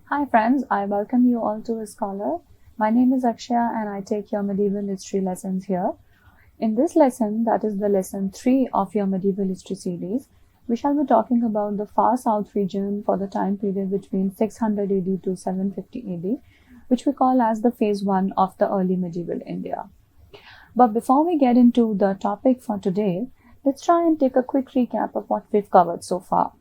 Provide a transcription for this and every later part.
Hi friends, I welcome you all to Scholar. My name is Akshaya and I take your medieval history lessons here. In this lesson, that is the lesson 3 of your medieval history series, we shall be talking about the far south region for the time period between 600 AD to 750 AD, which we call as the phase 1 of the early medieval India. But before we get into the topic for today, let's try and take a quick recap of what we've covered so far.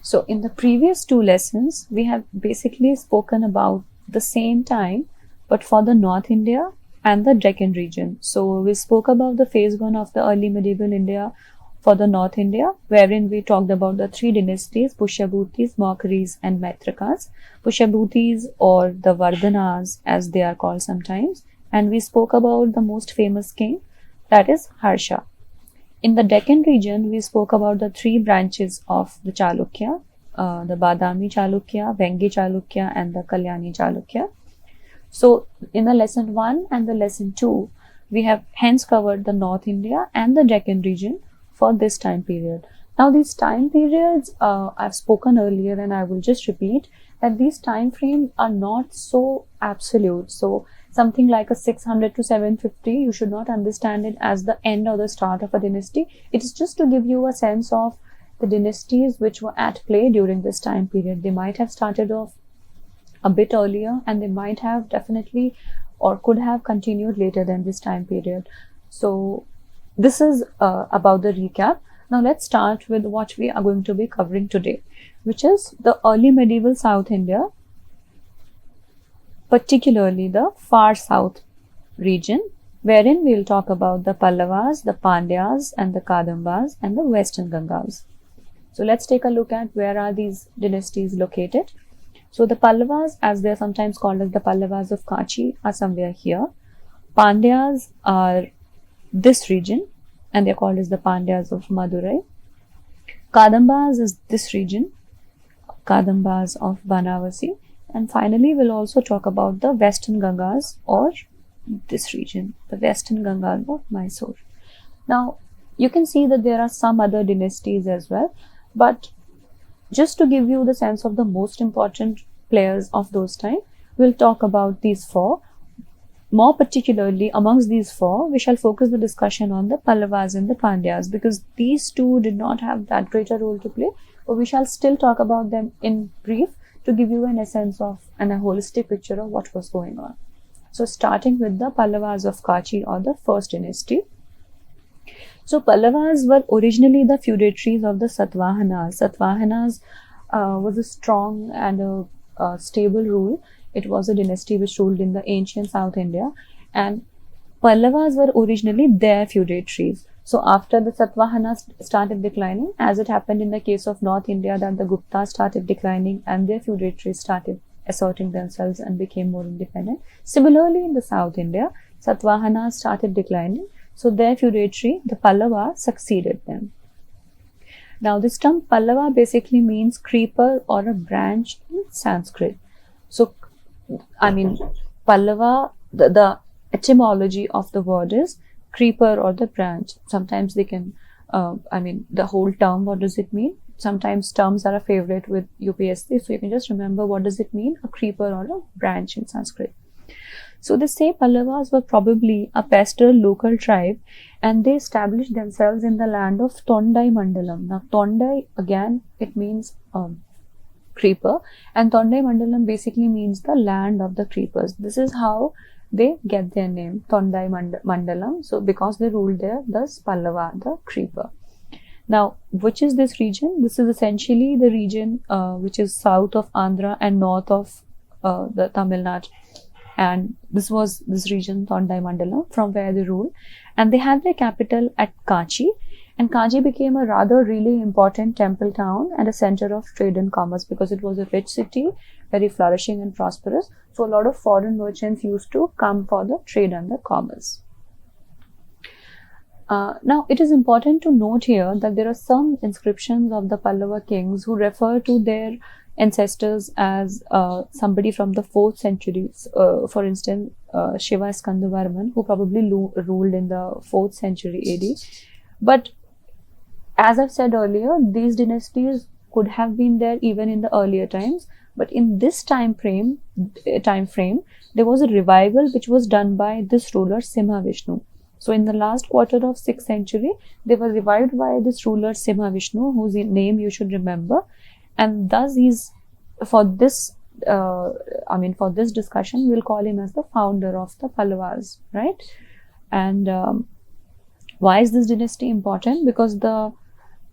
So in the previous 2 lessons, we have basically spoken about the same time, but for the North India and the Deccan region. So we spoke about the phase 1 of the early medieval India for the North India, wherein we talked about the 3 dynasties, Pushyabhutis, Mauryaas and Maitrakas. Pushyabhutis or the Vardhanas as they are called sometimes. And we spoke about the most famous king, that is Harsha. In the Deccan region, we spoke about the 3 branches of the Chalukya, the Badami Chalukya, Vengi Chalukya and the Kalyani Chalukya. So, in the lesson 1 and the lesson 2, we have hence covered the North India and the Deccan region for this time period. Now, these time periods, I've spoken earlier and I will just repeat that these time frames are not so absolute. So, something like a 600 to 750, you should not understand it as the end or the start of a dynasty. It is just to give you a sense of the dynasties which were at play during this time period. They might have started off a bit earlier and they might have definitely or could have continued later than this time period. So this is about the recap. Now let's start with what we are going to be covering today, which is the early medieval South India, particularly the far south region, wherein we will talk about the Pallavas, the Pandyas and the Kadambas and the Western Gangas. So let's take a look at where are these dynasties located. So the Pallavas, as they are sometimes called as the Pallavas of Kachi, are somewhere here. Pandyas are this region and they are called as the Pandyas of Madurai. Kadambas is this region, Kadambas of Banavasi. And finally, we'll also talk about the Western Gangas or this region, the Western Gangas of Mysore. Now, you can see that there are some other dynasties as well, but just to give you the sense of the most important players of those time, we'll talk about these 4. More particularly, amongst these 4, we shall focus the discussion on the Pallavas and the Pandyas because these 2 did not have that greater role to play, but we shall still talk about them in brief to give you an essence of and a holistic picture of what was going on. So starting with the Pallavas of Kachi or the first dynasty. So Pallavas were originally the feudatories of the Satavahanas. Satavahanas was a strong and a stable rule. It was a dynasty which ruled in the ancient South India, and Pallavas were originally their feudatories. So after the Satavahanas started declining, as it happened in the case of North India, that the Guptas started declining and their feudatories started asserting themselves and became more independent. Similarly, in the South India, Satavahanas started declining, so their feudatory, the Pallava, succeeded them. Now, this term Pallava basically means creeper or a branch in Sanskrit. So, I mean, Pallava, the etymology of the word is creeper or the branch. Sometimes they can, the whole term, what does it mean? Sometimes terms are a favorite with UPSC, so you can just remember what does it mean, a creeper or a branch in Sanskrit. So they say Pallavas were probably a pastoral local tribe and they established themselves in the land of Tondai Mandalam. Now Tondai, again, it means creeper, and Tondai Mandalam basically means the land of the creepers. This is how they get their name, Tondai Mandalam. So because they ruled there, thus Pallava, the creeper. Now, which is this region? This is essentially the region which is south of Andhra and north of the Tamil Nadu. And this was this region, Tondai Mandalam, from where they ruled. And they had their capital at Kachi. And Kachi became a rather really important temple town and a center of trade and commerce because it was a rich city, very flourishing and prosperous. So a lot of foreign merchants used to come for the trade and the commerce. Now, it is important to note here that there are some inscriptions of the Pallava kings who refer to their ancestors as somebody from the 4th century. For instance, Shiva Skandavarman, who probably ruled in the 4th century AD. But as I've said earlier, these dynasties could have been there even in the earlier times, But in this time frame, there was a revival which was done by this ruler Simhavishnu. So in the last quarter of 6th century, they were revived by this ruler Simhavishnu, whose name you should remember. And thus for this discussion, we'll call him as the founder of the Pallavas, right? And why is this dynasty important? Because the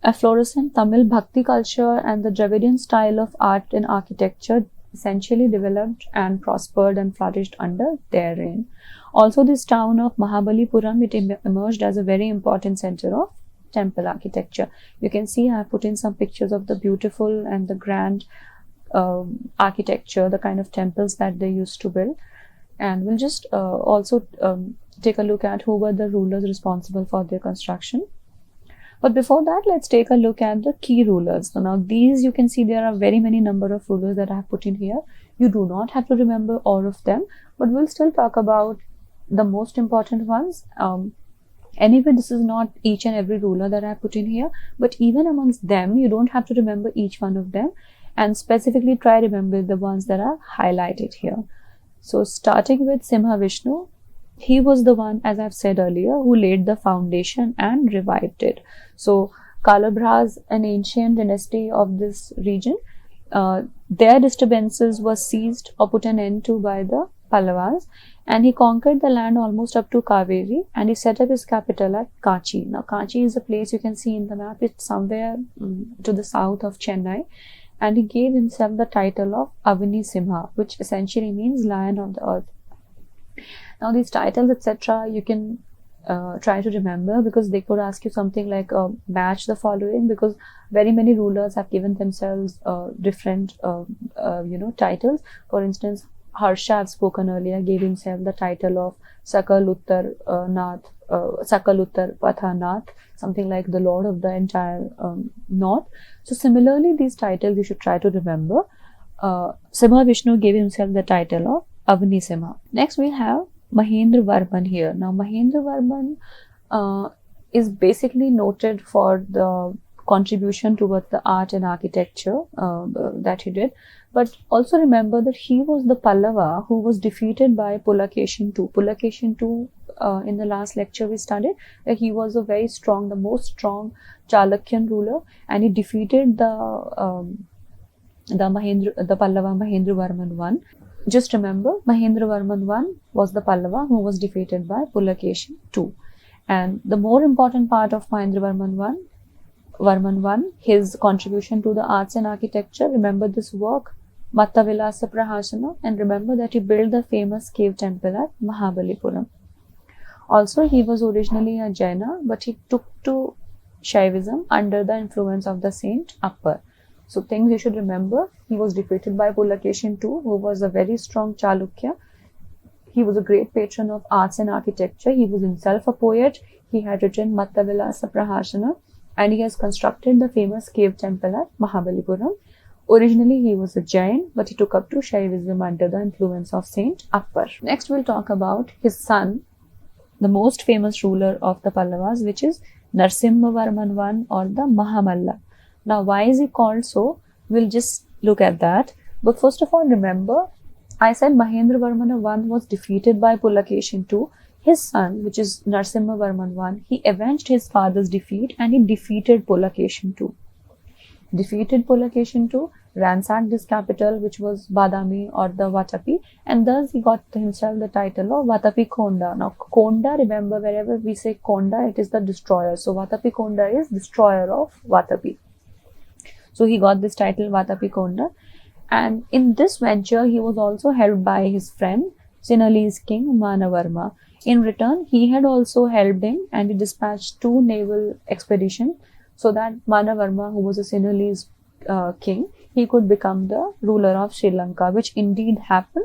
efflorescent Tamil Bhakti culture and the Dravidian style of art and architecture essentially developed and prospered and flourished under their reign. Also, this town of Mahabalipuram, it emerged as a very important center of temple architecture. You can see I have put in some pictures of the beautiful and the grand architecture, the kind of temples that they used to build. And we'll just also take a look at who were the rulers responsible for their construction. But before that, let's take a look at the key rulers. So now these, you can see there are very many number of rulers that I have put in here. You do not have to remember all of them, but we'll still talk about the most important ones. Anyway, this is not each and every ruler that I have put in here, but even amongst them, you don't have to remember each one of them, and specifically try to remember the ones that are highlighted here. So starting with Simhavishnu, he was the one, as I've said earlier, who laid the foundation and revived it. So Kalabhras, an ancient dynasty of this region, their disturbances were seized or put an end to by the Pallavas, and he conquered the land almost up to Kaveri, and he set up his capital at Kachi. Now Kachi is a place you can see in the map. It's somewhere to the south of Chennai, and he gave himself the title of Avani Simha, which essentially means Lion of the Earth. Now these titles, etc., you can try to remember, because they could ask you something like match the following, because very many rulers have given themselves different titles. For instance, Harsha, I've spoken earlier, gave himself the title of Sakaluttar Pathanath, something like the Lord of the entire North. So similarly, these titles you should try to remember. Simhavishnu gave himself the title of Avani Simha. Next we have Mahendra Varman here. Now Mahendra Varman is basically noted for the contribution towards the art and architecture that he did. But also remember that he was the Pallava who was defeated by Pulakeshin II. Pulakeshin II, in the last lecture we studied, that he was the most strong Chalukyan ruler, and he defeated the Pallava Mahendra Varman I. Just remember, Mahendra Varman I was the Pallava who was defeated by Pulakeshin II. And the more important part of Mahendra Varman I, his contribution to the arts and architecture, remember this work, Mattavilasa Prahasana, and remember that he built the famous cave temple at Mahabalipuram. Also, he was originally a Jaina, but he took to Shaivism under the influence of the saint Appar. So things you should remember: he was defeated by Pulakeshin II, who was a very strong Chalukya. He was a great patron of arts and architecture. He was himself a poet. He had written Mattavilasa Prahasana, and he has constructed the famous cave temple at Mahabalipuram. Originally, he was a Jain, but he took up to Shaivism under the influence of Saint Appar. Next, we'll talk about his son, the most famous ruler of the Pallavas, which is Narsimha Varman I, or the Mahamalla. Now, why is he called so? We'll just look at that. But first of all, remember, I said Mahendra Varman I was defeated by Pulakeshin II. His son, which is Narsimha Varman I, he avenged his father's defeat, and he defeated Pulakeshin II. Ransacked his capital, which was Badami or the Vatapi, and thus he got himself the title of Vatapi Konda. Now, Konda, remember, wherever we say Konda, it is the destroyer. So, Vatapi Konda is destroyer of Vatapi. So, he got this title Vatapi Konda, and in this venture, he was also helped by his friend, Sinhalese king Manavarma. In return, he had also helped him, and he dispatched 2 naval expeditions so that Manavarma, who was a Sinhalese king, he could become the ruler of Sri Lanka, which indeed happened.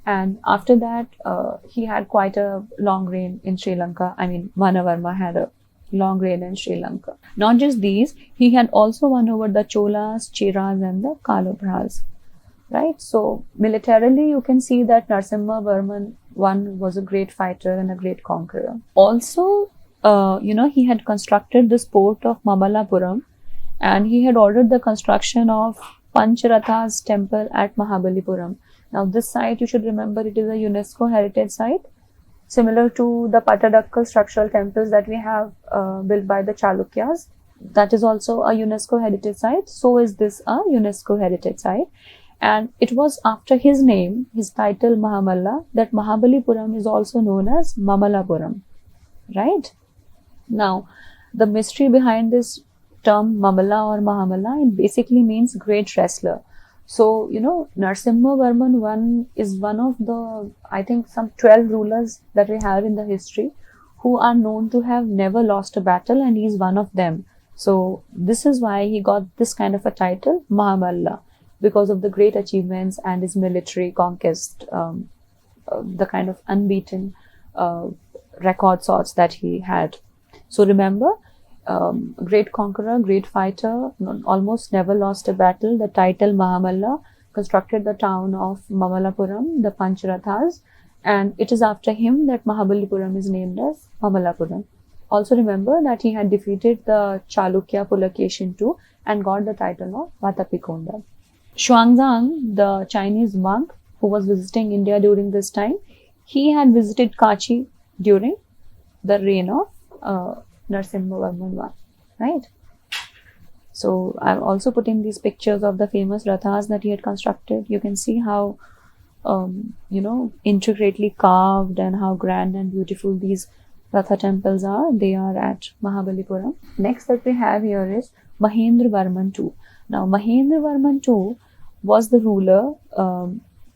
And after that, he had quite a long reign in Sri Lanka. I mean, Manavarma had a long reign in Sri Lanka. Not just these, he had also won over the Cholas, Cheras, and the Kalabhras. Right? So, militarily, you can see that Narsimha Varman I was a great fighter and a great conqueror. Also, he had constructed this port of Mamallapuram, and he had ordered the construction of Panchratha's temple at Mahabalipuram. Now this site, you should remember, it is a UNESCO heritage site, similar to the Patadakkal structural temples that we have built by the Chalukyas. That is also a UNESCO heritage site. So is this a UNESCO heritage site. And it was after his name, his title Mahamalla, that Mahabalipuram is also known as Mamalapuram, right? Now, the mystery behind this term Mamalla or Mahamalla, it basically means great wrestler. So, Narasimha Varman I is one of the, I think, some 12 rulers that we have in the history who are known to have never lost a battle, and he is one of them. So, this is why he got this kind of a title, Mahamalla, because of the great achievements and his military conquest, the kind of unbeaten record sorts that he had. So remember, great conqueror, great fighter, almost never lost a battle, the title Mahamalla, constructed the town of Mamalapuram, the Panchrathas, and it is after him that Mahabalipuram is named as Mamalapuram. Also remember that he had defeated the Chalukya Pulakeshin too and got the title of Vatapikonda. Xuanzang, the Chinese monk who was visiting India during this time, he had visited Kachi during the reign of Narasimha Varman I, right? So I've also put in these pictures of the famous rathas that he had constructed. You can see how, intricately carved and how grand and beautiful these ratha temples are. They are at Mahabalipuram. Next that we have here is Mahendra Varman II. Now, Mahendra Varman II was the ruler.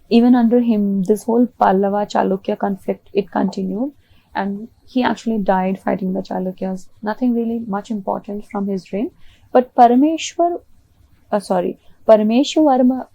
Even under him, this whole Pallava Chalukya conflict, it continued, and he actually died fighting the Chalukyas. Nothing really much important from his reign. But Parameshwar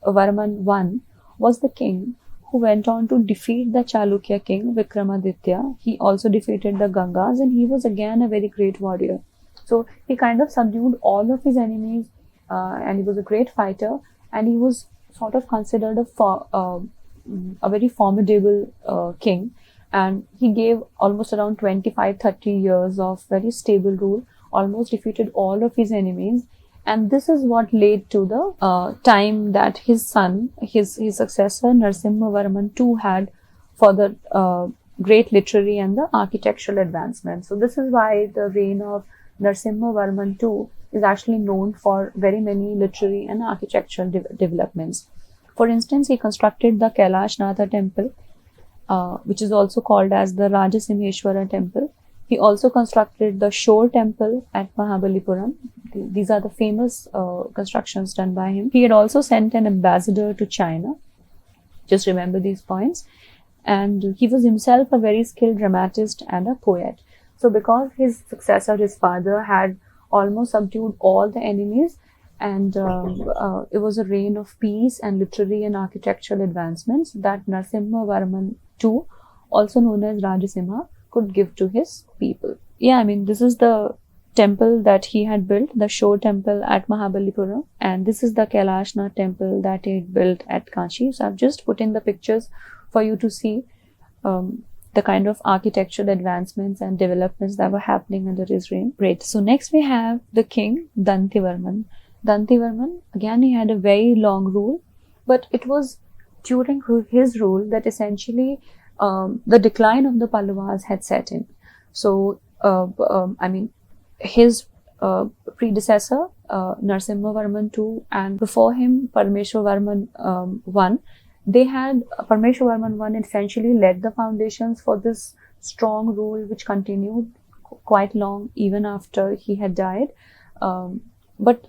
Varman I was the king who went on to defeat the Chalukya king Vikramaditya. He also defeated the Gangas, and he was again a very great warrior. So he kind of subdued all of his enemies, and he was a great fighter, and he was sort of considered a very formidable king, and he gave almost around 25-30 years of very stable rule, almost defeated all of his enemies, and this is what led to the time that his son, his successor Narasimha Varman II had for the great literary and the architectural advancement. So this is why the reign of Narasimha Varman II is actually known for very many literary and architectural developments. For instance, he constructed the Kailashnath temple, which is also called as the Rajasimheshwara temple. He also constructed the Shore temple at Mahabalipuram. These are the famous constructions done by him. He had also sent an ambassador to China. Just remember these points. And he was himself a very skilled dramatist and a poet. So because his successor, his father, had almost subdued all the enemies, and it was a reign of peace and literary and architectural advancements that Narasimha Varman II, also known as Rajasimha, could give to his people. Yeah, I mean, this is the temple that he had built, the Shore temple at Mahabalipuram, and this is the Kailashnath temple that he had built at Kashi. So I've just put in the pictures for you to see the kind of architectural advancements and developments that were happening under his reign. Great. So next we have the king Dantivarman. Dantivarman, again, he had a very long rule, but it was during his rule that essentially the decline of the Pallavas had set in. So, his predecessor, Narasimha Varman II, and before him, Parameshwar Varman I, Parameshwar Varman I essentially led the foundations for this strong rule which continued quite long even after he had died. But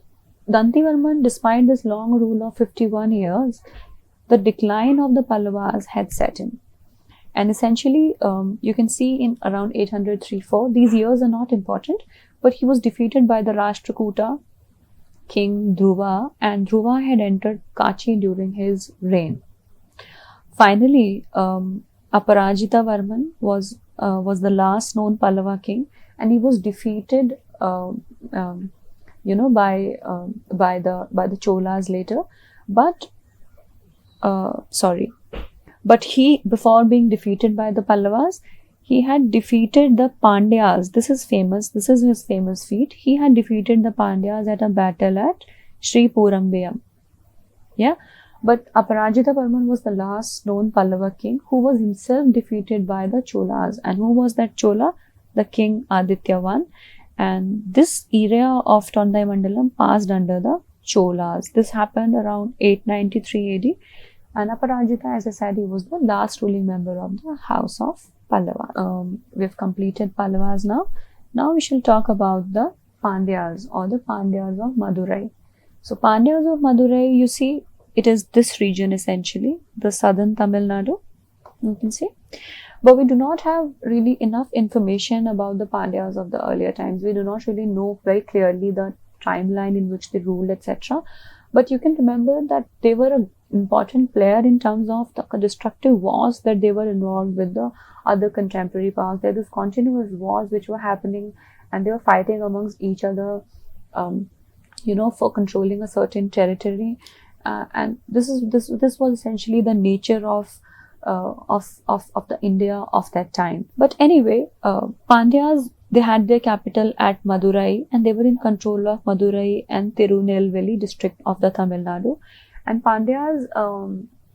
Dantivarman, despite this long rule of 51 years, the decline of the Pallavas had set in. And essentially, you can see in around 803-4, these years are not important, but he was defeated by the Rashtrakuta king Dhruva, and Dhruva had entered Kachi during his reign. Finally, Aparajita Varman was the last known Pallava king, and he was defeated by the Cholas later. But he, before being defeated by the Pallavas, he had defeated the Pandyas. This is famous. This is his famous feat. He had defeated the Pandyas at a battle at Sri Purambayam. Yeah, but Aparajita Varman was the last known Pallava king who was himself defeated by the Cholas. And who was that Chola? The king Aditya I. And this era of Tondai Mandalam passed under the Cholas. This happened around 893 AD. And Aparajita, as I said, he was the last ruling member of the house of Pallava. We've completed Pallavas now. Now we shall talk about the Pandyas or the Pandyas of Madurai. So Pandyas of Madurai, you see, it is this region essentially, the southern Tamil Nadu, you can see. But we do not have really enough information about the Pandyas of the earlier times. We do not really know very clearly the timeline in which they ruled, etc. But you can remember that they were an important player in terms of the destructive wars that they were involved with the other contemporary powers. There was continuous wars which were happening, and they were fighting amongst each other, for controlling a certain territory. And this was essentially the nature of the India of that time. But anyway, Pandyas, they had their capital at Madurai, and they were in control of Madurai and Tirunelveli district of the Tamil Nadu. And Pandyas,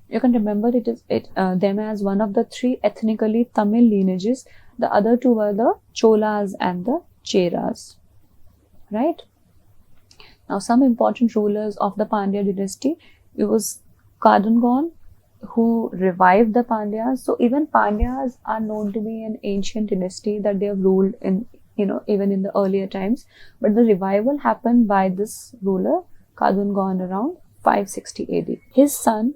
you can remember them as one of the three ethnically Tamil lineages. The other two were the Cholas and the Cheras, right? Now, some important rulers of the Pandya dynasty, it was Kadungan, who revived the Pandyas. So even Pandyas are known to be an ancient dynasty that they have ruled in, even in the earlier times. But the revival happened by this ruler, Kadungan, around 560 AD. His son,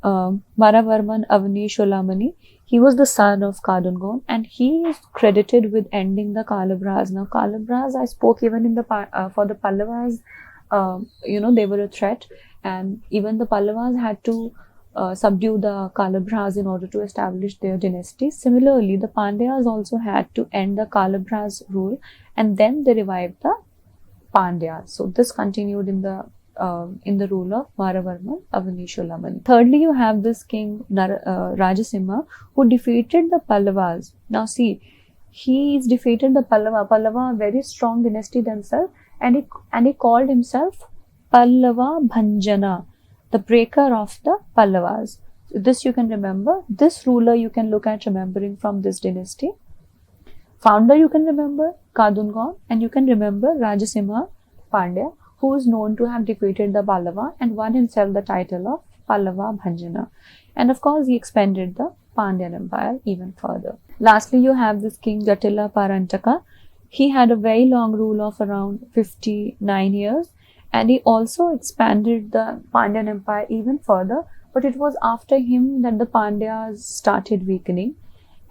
Maravarman Avani Sholamani, he was the son of Kadungan, and he is credited with ending the Kalabras. Now, Kalabras, I spoke even in the for the Pallavas, they were a threat, and even the Pallavas had to subdue the Kalabras in order to establish their dynasty. Similarly, the Pandyas also had to end the Kalabras rule, and then they revived the Pandyas. So this continued in the rule of Maravarman Avanisholamani. Thirdly, you have this king Rajasimha, who defeated the Pallavas. Now see, he's defeated the Pallava, a very strong dynasty themselves, and he called himself Pallava Bhanjana, the breaker of the Pallavas. So this you can remember. This ruler you can look at remembering from this dynasty. Founder you can remember Kadungan, and you can remember Rajasimha Pandya, who is known to have defeated the Pallava and won himself the title of Pallava Bhanjana. And of course, he expanded the Pandyan Empire even further. Lastly, you have this king Jatila Parantaka. He had a very long rule of around 59 years, and he also expanded the Pandyan Empire even further. But it was after him that the Pandyas started weakening.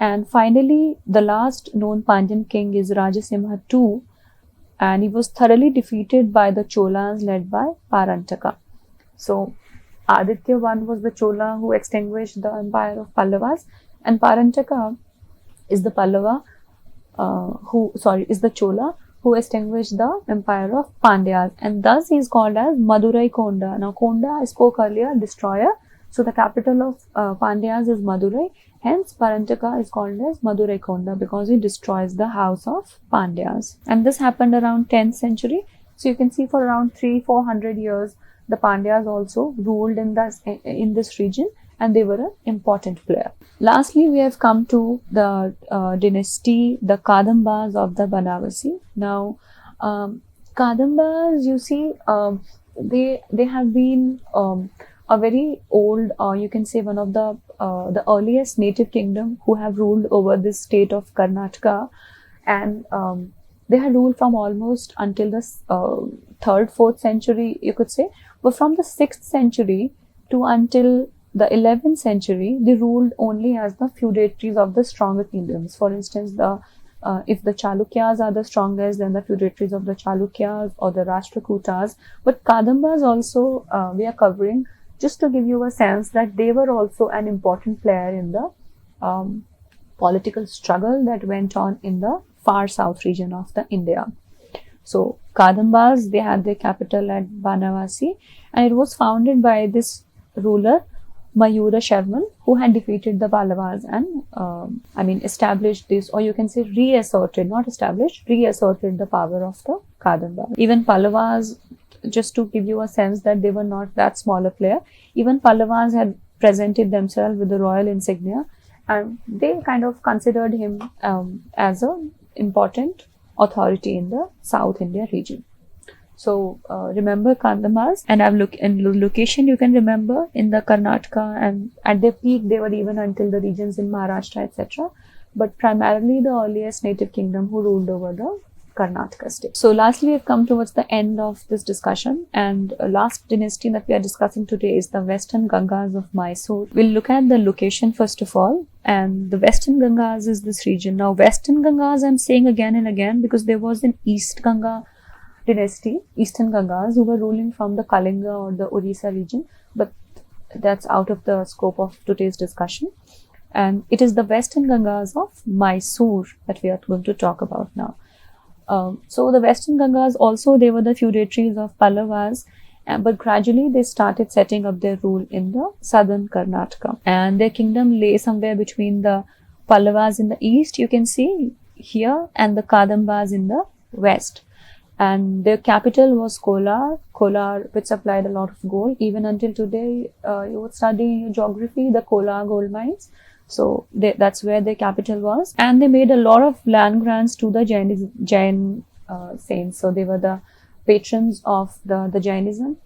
And finally, the last known Pandyan king is Rajasimha II, and he was thoroughly defeated by the Cholas led by Parantaka. So, Aditya I was the Chola who extinguished the empire of Pallavas, and Parantaka is the Chola who extinguished the empire of Pandyas, and thus he is called as Madurai Konda. Now, Konda, I spoke earlier, destroyer. So, the capital of Pandyas is Madurai. Hence, Parantaka is called as Madurai Konda because he destroys the house of Pandyas. And this happened around 10th century. So, you can see for around 300-400 years, the Pandyas also ruled in this region, and they were an important player. Lastly, we have come to the dynasty, the Kadambas of the Banavasi. Now, Kadambas, you see, they have been a very old, you can say one of the earliest native kingdom who have ruled over this state of Karnataka, and they had ruled from almost until the 3rd, 4th century, you could say. But from the 6th century to until the 11th century, they ruled only as the feudatories of the stronger kingdoms. For instance, if the Chalukyas are the strongest, then the feudatories of the Chalukyas or the Rashtrakutas. But Kadambas also we are covering, just to give you a sense that they were also an important player in the political struggle that went on in the far south region of the India. So, Kadambas, they had their capital at Banavasi, and it was founded by this ruler, Mayura Sharman, who had defeated the Pallavas and, established this, or you can say reasserted, not established, reasserted the power of the Kadambas. Even Pallavas just to give you a sense that they were not that small a player. Even Pallavas had presented themselves with the royal insignia, and they kind of considered him as an important authority in the South India region. So remember Kadambas, and I've looked in location you can remember in the Karnataka, and at their peak they were even until the regions in Maharashtra, etc. But primarily the earliest native kingdom who ruled over the Karnataka state. So lastly, we've come towards the end of this discussion, and last dynasty that we are discussing today is the Western Gangas of Mysore. We'll look at the location first of all, and the Western Gangas is this region. Now Western Gangas I'm saying again and again because there was an East Ganga dynasty, Eastern Gangas, who were ruling from the Kalinga or the Orissa region, but that's out of the scope of today's discussion. And it is the Western Gangas of Mysore that we are going to talk about now. So the Western Gangas also, they were the feudatories of Pallavas, but gradually they started setting up their rule in the southern Karnataka, and their kingdom lay somewhere between the Pallavas in the east, you can see here, and the Kadambas in the west. And their capital was Kolar, which supplied a lot of gold. Even until today, you would study in your geography the Kolar gold mines. So that's where their capital was. And they made a lot of land grants to the Jain saints. So they were the patrons of the Jainism.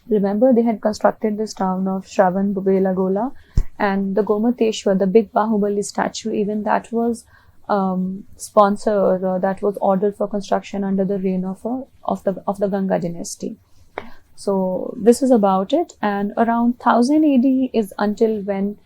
Remember, they had constructed this town of Shravan Belagola, and the Gomateshwar, the big Bahubali statue, even that was sponsored, that was ordered for construction under the reign of the Ganga dynasty. So this is about it. And around 1000 AD is until when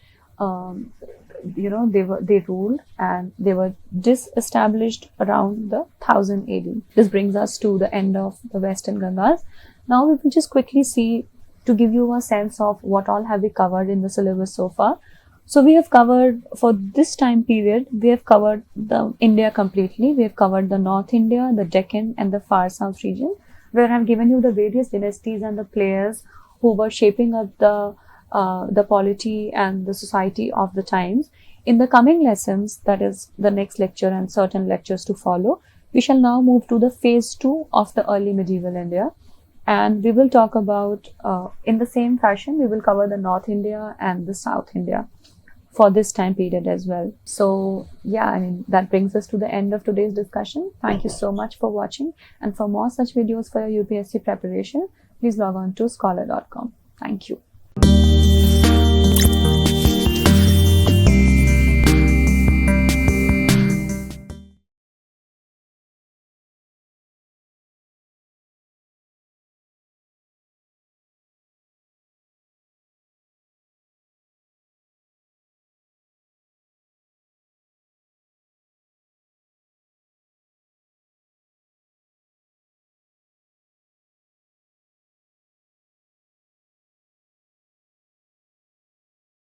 they ruled, and they were disestablished around the 1000 AD. This brings us to the end of the Western Gangas. Now we will just quickly see, to give you a sense of what all have we covered in the syllabus so far. So we have covered, for this time period, we have covered the India completely. We have covered the North India, the Deccan and the far south region, where I have given you the various dynasties and the players who were shaping up the polity and the society of the times. In the coming lessons, that is the next lecture and certain lectures to follow, we shall now move to the phase 2 of the early medieval India. And we will talk about, in the same fashion, we will cover the North India and the South India for this time period as well. So yeah, I mean, that brings us to the end of today's discussion. Thank you so much for watching. And for more such videos for your UPSC preparation, please log on to Skholar.com. Thank you.